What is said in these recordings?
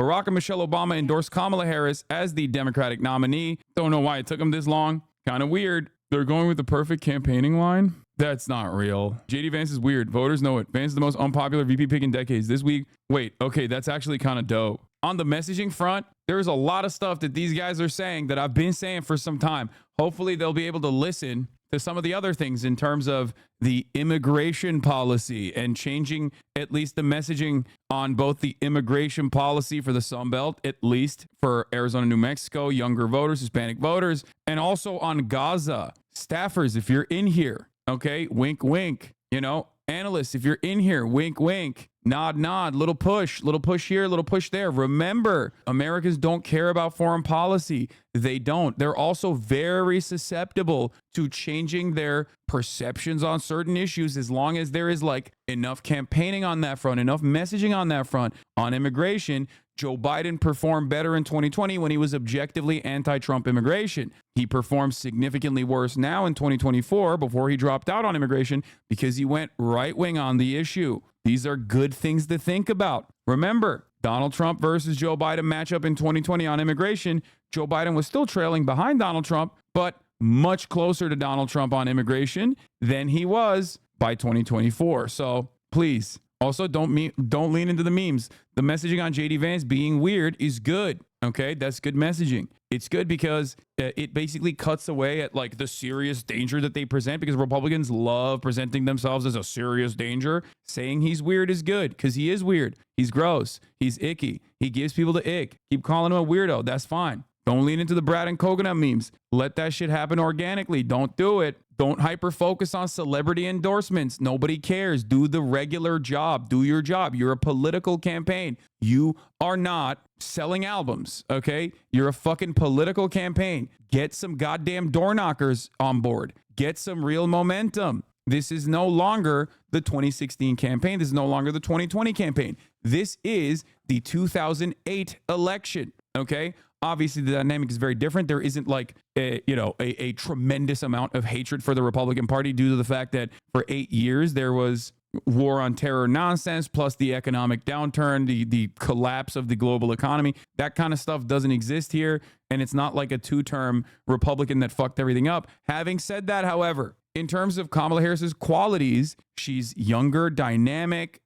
Barack and Michelle Obama endorsed Kamala Harris as the Democratic nominee. Don't know why it took them this long. Kind of weird. They're going with the perfect campaigning line. That's not real. JD Vance is weird. Voters know it. Vance is the most unpopular VP pick in decades. This week, wait, okay, that's actually kind of dope. On the messaging front, there's a lot of stuff that these guys are saying that I've been saying for some time. Hopefully they'll be able to listen to some of the other things in terms of the immigration policy and changing at least the messaging on both the immigration policy for the Sun Belt, at least for Arizona, New Mexico, younger voters, Hispanic voters, and also on Gaza. Staffers, if you're in here, okay, wink, wink, you know, analysts, if you're in here, wink, wink, nod, nod, little push here, little push there. Remember, Americans don't care about foreign policy. They don't. They're also very susceptible to changing their perceptions on certain issues as long as there is like enough campaigning on that front, enough messaging on that front. On immigration, Joe Biden performed better in 2020 when he was objectively anti-Trump immigration. He performs significantly worse now in 2024 before he dropped out on immigration because he went right-wing on the issue. These are good things to think about. Remember, Donald Trump versus Joe Biden matchup in 2020 on immigration. Joe Biden was still trailing behind Donald Trump, but much closer to Donald Trump on immigration than he was by 2024. So please, also don't lean into the memes. The messaging on JD Vance being weird is good. Okay, that's good messaging. It's good because it basically cuts away at like the serious danger that they present, because Republicans love presenting themselves as a serious danger. Saying he's weird is good because he is weird. He's gross. He's icky. He gives people the ick. Keep calling him a weirdo. That's fine. Don't lean into the Brad and Coconut memes. Let that shit happen organically. Don't do it. Don't hyper focus on celebrity endorsements. Nobody cares. Do the regular job. Do your job. You're a political campaign. You are not selling albums, okay? You're a fucking political campaign. Get some goddamn door knockers on board. Get some real momentum. This is no longer the 2016 campaign. This is no longer the 2020 campaign. This is the 2008 election, okay? Obviously, the dynamic is very different. There isn't like a tremendous amount of hatred for the Republican Party due to the fact that for 8 years there was war on terror nonsense, plus the economic downturn, the collapse of the global economy. That kind of stuff doesn't exist here, and it's not like a two-term Republican that fucked everything up. Having said that, however, in terms of Kamala Harris's qualities, she's younger, dynamic,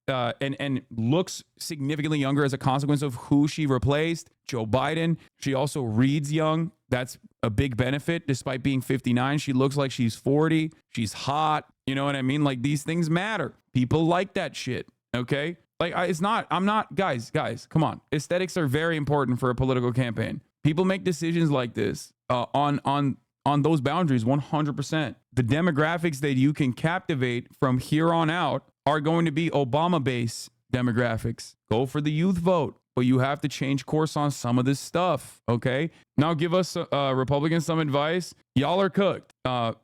and looks significantly younger as a consequence of who she replaced, Joe Biden. She also reads young. That's a big benefit. Despite being 59, she looks like she's 40. She's hot. You know what I mean? Like, these things matter. People like that shit. Okay? Like, guys, come on. Aesthetics are very important for a political campaign. People make decisions like this on those boundaries 100%. The demographics that you can captivate from here on out are going to be Obama-based demographics. Go for the youth vote, but you have to change course on some of this stuff, okay? Now give us, Republicans, some advice. Y'all are cooked.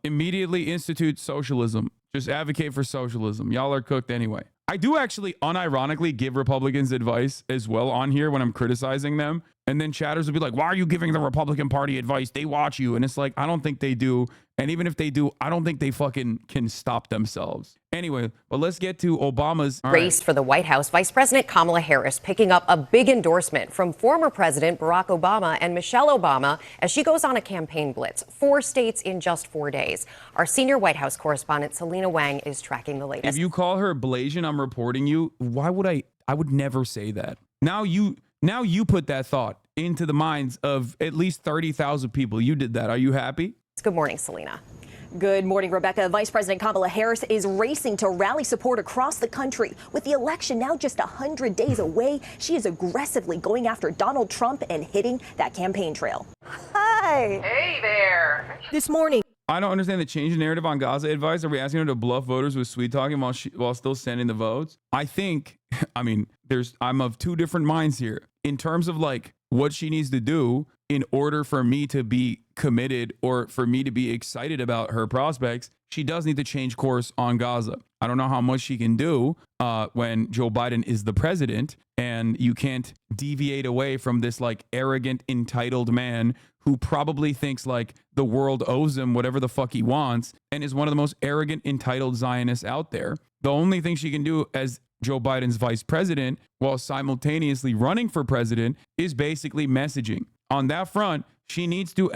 Immediately institute socialism. Just advocate for socialism. Y'all are cooked anyway. I do actually unironically give Republicans advice as well on here when I'm criticizing them. And then chatters will be like, why are you giving the Republican Party advice? They watch you. And it's like, I don't think they do. And even if they do, I don't think they fucking can stop themselves. Anyway, but let's get to Obama's race for the White House. Vice President Kamala Harris picking up a big endorsement from former President Barack Obama and Michelle Obama as she goes on a campaign blitz. 4 states in just 4 days. Our senior White House correspondent, Selena Wang, is tracking the latest. If you call her Blasian, I'm reporting you. Why would I would never say that. Now you put that thought into the minds of at least 30,000 people. You did that. Are you happy? Good morning, Selena. Good morning, Rebecca. Vice President Kamala Harris is racing to rally support across the country. With the election now just 100 days away, she is aggressively going after Donald Trump and hitting that campaign trail. Hi. Hey there. This morning. I don't understand the change in narrative on Gaza advice. Are we asking her to bluff voters with sweet talking while still sending the votes? I'm of two different minds here. In terms of like what she needs to do in order for me to be committed or for me to be excited about her prospects, she does need to change course on Gaza. I don't know how much she can do when Joe Biden is the president, and you can't deviate away from this like arrogant, entitled man who probably thinks like the world owes him whatever the fuck he wants and is one of the most arrogant, entitled Zionists out there. The only thing she can do as Joe Biden's vice president while simultaneously running for president is basically messaging. On that front, she needs to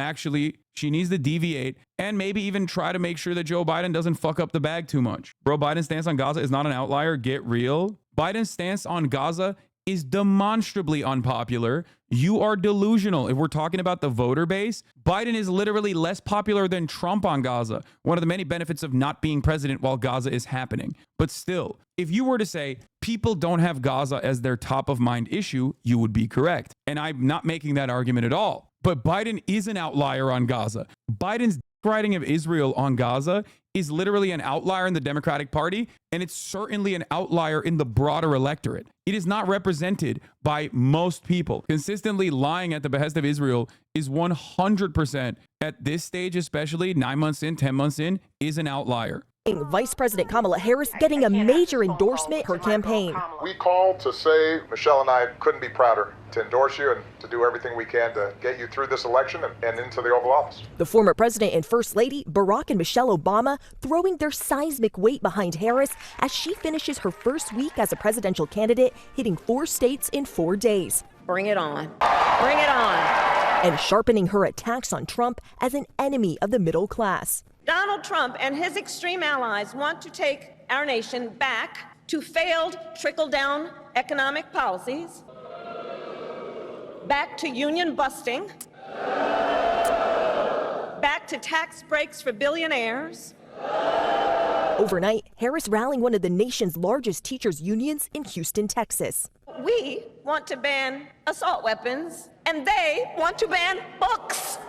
deviate and maybe even try to make sure that Joe Biden doesn't fuck up the bag too much. Bro, Biden's stance on Gaza is not an outlier. Get real. Biden's stance on Gaza is demonstrably unpopular. You are delusional. If we're talking about the voter base, Biden is literally less popular than Trump on Gaza. One of the many benefits of not being president while Gaza is happening. But still, if you were to say people don't have Gaza as their top of mind issue, you would be correct. And I'm not making that argument at all. But Biden is an outlier on Gaza. Biden's writing of Israel on Gaza is literally an outlier in the Democratic Party, and it's certainly an outlier in the broader electorate. It is not represented by most people. Consistently lying at the behest of Israel is 100%, at this stage especially, 9 months in, 10 months in, is an outlier. Vice President Kamala Harris getting a major endorsement for her campaign. We called to say Michelle and I couldn't be prouder to endorse you and to do everything we can to get you through this election and into the Oval Office. The former president and first lady, Barack and Michelle Obama, throwing their seismic weight behind Harris as she finishes her first week as a presidential candidate, hitting 4 states in 4 days. Bring it on. Bring it on. And sharpening her attacks on Trump as an enemy of the middle class. Donald Trump and his extreme allies want to take our nation back to failed trickle-down economic policies, back to union busting, back to tax breaks for billionaires. Overnight, Harris rallying one of the nation's largest teachers' unions in Houston, Texas. We want to ban assault weapons, and they want to ban books.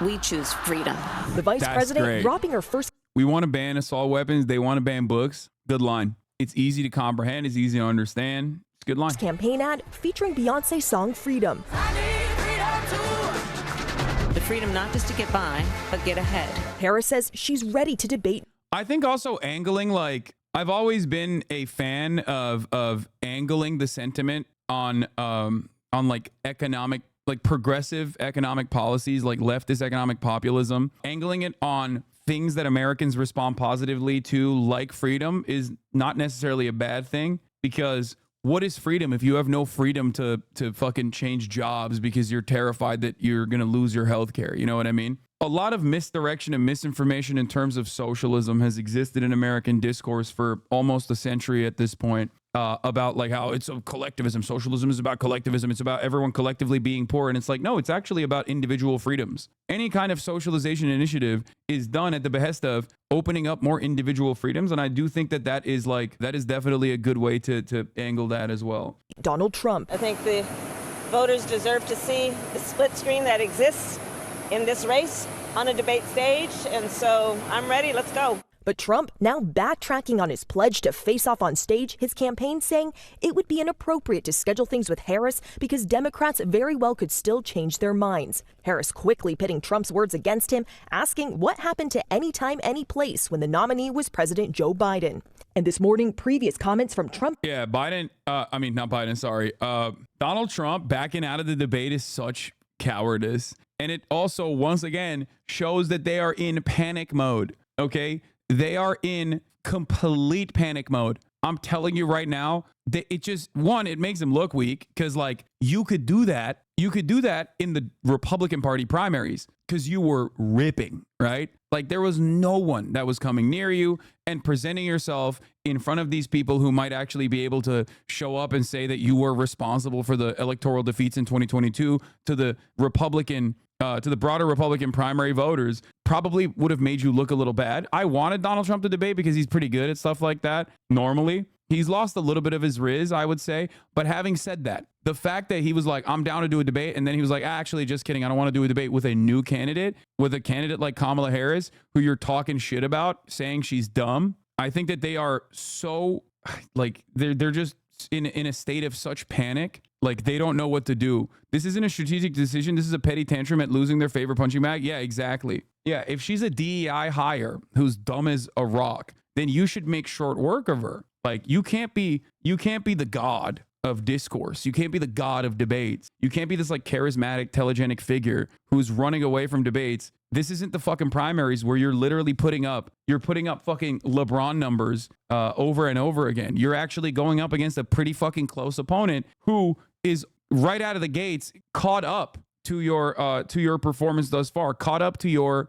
We choose freedom. The vice president great. dropping her first. We want to ban assault weapons. They want to ban books. Good line. It's easy to comprehend. It's easy to understand. It's a good line. Campaign ad featuring Beyonce's song Freedom. The freedom not just to get by, but get ahead. Harris says she's ready to debate. I think also angling, like, I've always been a fan of angling the sentiment on like economic, like progressive economic policies, like leftist economic populism. Angling it on things that Americans respond positively to, like freedom, is not necessarily a bad thing, because what is freedom if you have no freedom to fucking change jobs because you're terrified that you're going to lose your health care? You know what I mean? A lot of misdirection and misinformation in terms of socialism has existed in American discourse for almost a century at this point, about like how it's a collectivism. Socialism is about collectivism. It's about everyone collectively being poor. And it's like, no, it's actually about individual freedoms. Any kind of socialization initiative is done at the behest of opening up more individual freedoms. And I do think that that is definitely a good way to angle that as well. Donald Trump. I think the voters deserve to see the split screen that exists in this race on a debate stage. And so I'm ready. Let's go. But Trump now backtracking on his pledge to face off on stage, his campaign saying it would be inappropriate to schedule things with Harris because Democrats very well could still change their minds. Harris quickly pitting Trump's words against him, asking what happened to any time, any place when the nominee was President Joe Biden. And this morning, previous comments from Trump. Yeah, Biden, not Biden, sorry. Donald Trump backing out of the debate is such cowardice. And it also, once again, shows that they are in panic mode, okay? They are in complete panic mode. I'm telling you right now, it makes them look weak, because like you could do that. You could do that in the Republican Party primaries because you were ripping, right? Like there was no one that was coming near you, and presenting yourself in front of these people who might actually be able to show up and say that you were responsible for the electoral defeats in 2022 to the broader Republican primary voters probably would have made you look a little bad. I wanted Donald Trump to debate because he's pretty good at stuff like that. Normally, he's lost a little bit of his riz, I would say. But having said that, the fact that he was like, I'm down to do a debate, and then he was like, actually, just kidding, I don't want to do a debate with a new candidate, with a candidate like Kamala Harris, who you're talking shit about, saying she's dumb. I think that they are so, like, they're just in a state of such panic. Like they don't know what to do. This isn't a strategic decision. This is a petty tantrum at losing their favorite punching bag. Yeah, exactly. Yeah, if she's a DEI hire who's dumb as a rock, then you should make short work of her. Like you can't be the god of discourse. You can't be the god of debates. You can't be this like charismatic, telegenic figure who's running away from debates This isn't the fucking primaries where you're literally putting up fucking LeBron numbers over and over again. You're actually going up against a pretty fucking close opponent who is right out of the gates caught up to your performance thus far, caught up to your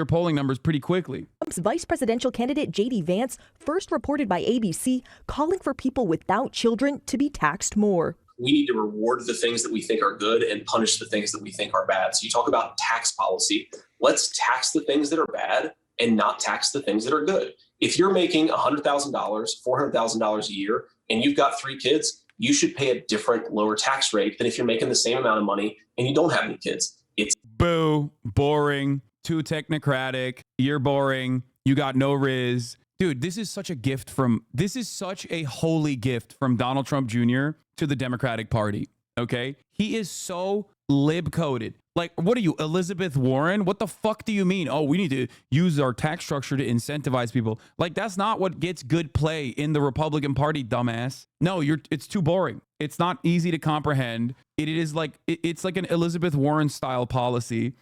polling numbers pretty quickly. Trump's vice presidential candidate J.D. Vance first reported by ABC calling for people without children to be taxed more. We need to reward the things that we think are good and punish the things that we think are bad. So you talk about tax policy. Let's tax the things that are bad and not tax the things that are good. If you're making $100,000, $400,000 a year, and you've got 3 kids, you should pay a different, lower tax rate than if you're making the same amount of money and you don't have any kids. It's boo, boring, too technocratic, you're boring, you got no riz. Dude, this is such a holy gift from Donald Trump Jr. to the Democratic Party, okay? He is so lib-coded. Like, what are you, Elizabeth Warren? What the fuck do you mean? Oh, we need to use our tax structure to incentivize people. Like, that's not what gets good play in the Republican Party, dumbass. No, it's too boring. It's not easy to comprehend. It's like an Elizabeth Warren style policy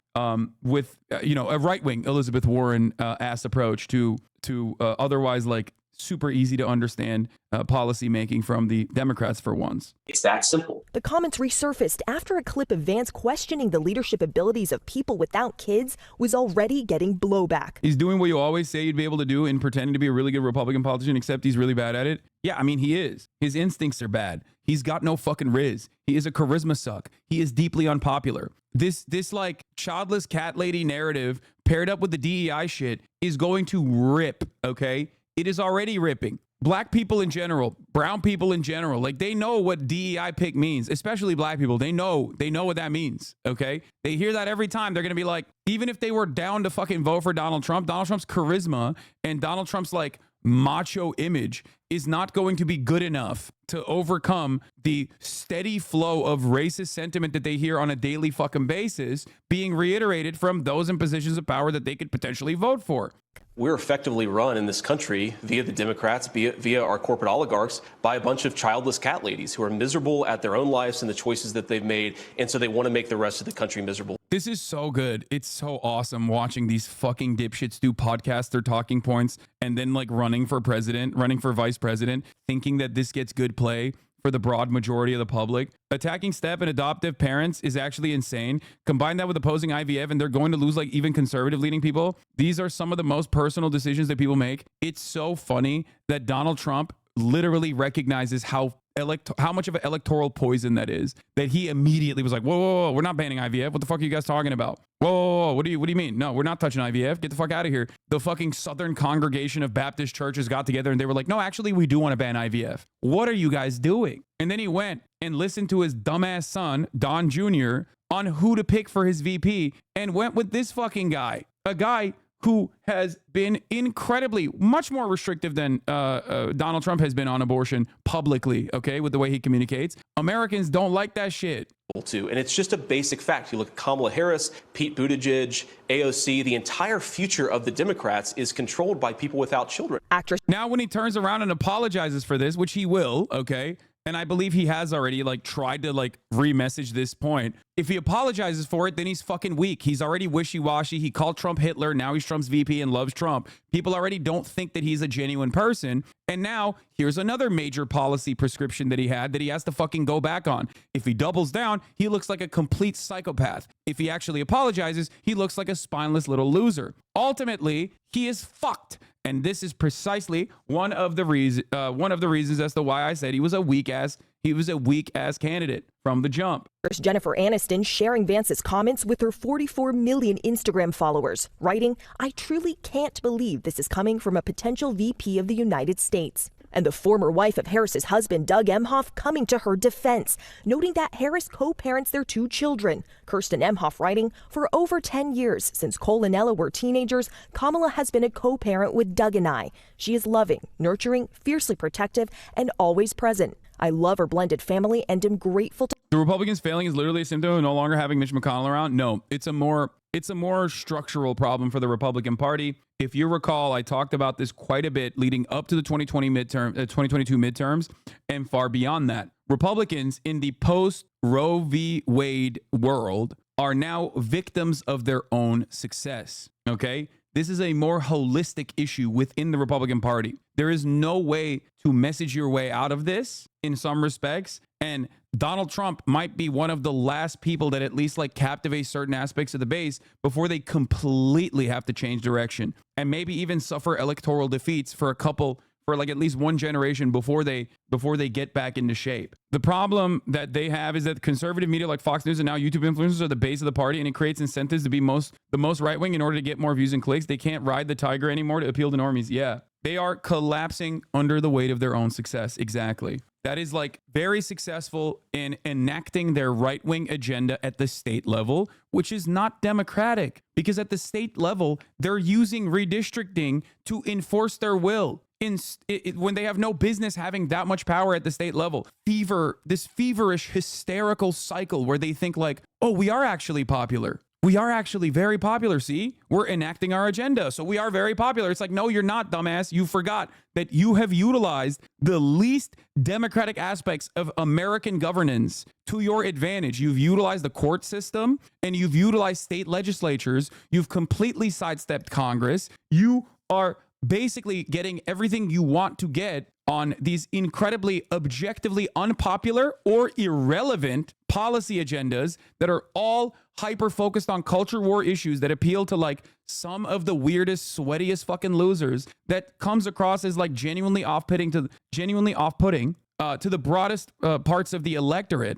with a right-wing Elizabeth Warren ass approach to otherwise like super easy to understand policy making from the Democrats for once. It's that simple. The comments resurfaced after a clip of Vance questioning the leadership abilities of people without kids was already getting blowback. He's doing what you always say you'd be able to do in pretending to be a really good Republican politician, except he's really bad at it. Yeah, I mean, he is. His instincts are bad. He's got no fucking riz. He is a charisma suck. He is deeply unpopular. This like childless cat lady narrative paired up with the DEI shit is going to rip, okay? It is already ripping. Black people in general, brown people in general, like they know what DEI pick means, especially black people. They know what that means, okay? They hear that every time. They're going to be like, even if they were down to fucking vote for Donald Trump's charisma and Donald Trump's like macho image is not going to be good enough to overcome the steady flow of racist sentiment that they hear on a daily fucking basis being reiterated from those in positions of power that they could potentially vote for. We're effectively run in this country via the Democrats, via our corporate oligarchs, by a bunch of childless cat ladies who are miserable at their own lives and the choices that they've made. And so they want to make the rest of the country miserable. This is so good. It's so awesome watching these fucking dipshits do podcast their talking points and then like running for vice president, thinking that this gets good play for the broad majority of the public. Attacking step and adoptive parents is actually insane. Combine that with opposing IVF and they're going to lose like even conservative leading people. These are some of the most personal decisions that people make. It's so funny that Donald Trump literally recognizes how much of an electoral poison that is, that he immediately was like, whoa, we're not banning IVF. What the fuck are you guys talking about? Whoa, what do you mean? No, we're not touching IVF. Get the fuck out of here. The fucking Southern Congregation of Baptist churches got together and they were like, no, actually, we do want to ban IVF. What are you guys doing? And then he went and listened to his dumbass son, Don Jr., on who to pick for his VP and went with this fucking guy, a guy who has been incredibly much more restrictive than Donald Trump has been on abortion publicly, okay, with the way he communicates. Americans don't like that shit. And it's just a basic fact. You look at Kamala Harris, Pete Buttigieg, AOC, the entire future of the Democrats is controlled by people without children. Actress. Now, when he turns around and apologizes for this, which he will, okay, and I believe he has already like tried to like re-message this point. If he apologizes for it, then he's fucking weak. He's already wishy-washy. He called Trump Hitler. Now he's Trump's VP and loves Trump. People already don't think that he's a genuine person. And now here's another major policy prescription that he had that he has to fucking go back on. If he doubles down, he looks like a complete psychopath. If he actually apologizes, he looks like a spineless little loser. Ultimately, he is fucked. And this is precisely one of the reasons as to why I said he was a weak ass candidate from the jump. Jennifer Aniston sharing Vance's comments with her 44 million Instagram followers, writing, "I truly can't believe this is coming from a potential VP of the United States." And the former wife of Harris's husband, Doug Emhoff, coming to her defense, noting that Harris co-parents their 2 children. Kirsten Emhoff writing, "For over 10 years since Cole and Ella were teenagers, Kamala has been a co-parent with Doug and I. She is loving, nurturing, fiercely protective, and always present. I love our blended family and am grateful to..." The Republicans failing is literally a symptom of no longer having Mitch McConnell around. No, it's a more structural problem for the Republican Party. If you recall, I talked about this quite a bit leading up to the 2022 midterms and far beyond that. Republicans in the post Roe v. Wade world are now victims of their own success. Okay? This is a more holistic issue within the Republican Party. There is no way to message your way out of this in some respects. And Donald Trump might be one of the last people that at least like captivate certain aspects of the base before they completely have to change direction and maybe even suffer electoral defeats for like at least one generation before they get back into shape. The problem that they have is that conservative media like Fox News and now YouTube influencers are the base of the party, and it creates incentives to be the most right wing in order to get more views and clicks. They can't ride the tiger anymore to appeal to normies. Yeah, they are collapsing under the weight of their own success. Exactly. That is like very successful in enacting their right wing agenda at the state level, which is not democratic because at the state level, they're using redistricting to enforce their will. When they have no business having that much power at the state level. This feverish, hysterical cycle where they think like, oh, we are actually popular. We are actually very popular. See, we're enacting our agenda. So we are very popular. It's like, no, you're not, dumbass. You forgot that you have utilized the least democratic aspects of American governance to your advantage. You've utilized the court system and you've utilized state legislatures. You've completely sidestepped Congress. You are basically getting everything you want to get on these incredibly objectively unpopular or irrelevant policy agendas that are all hyper focused on culture war issues that appeal to like some of the weirdest, sweatiest fucking losers that comes across as like genuinely off-putting to the broadest parts of the electorate.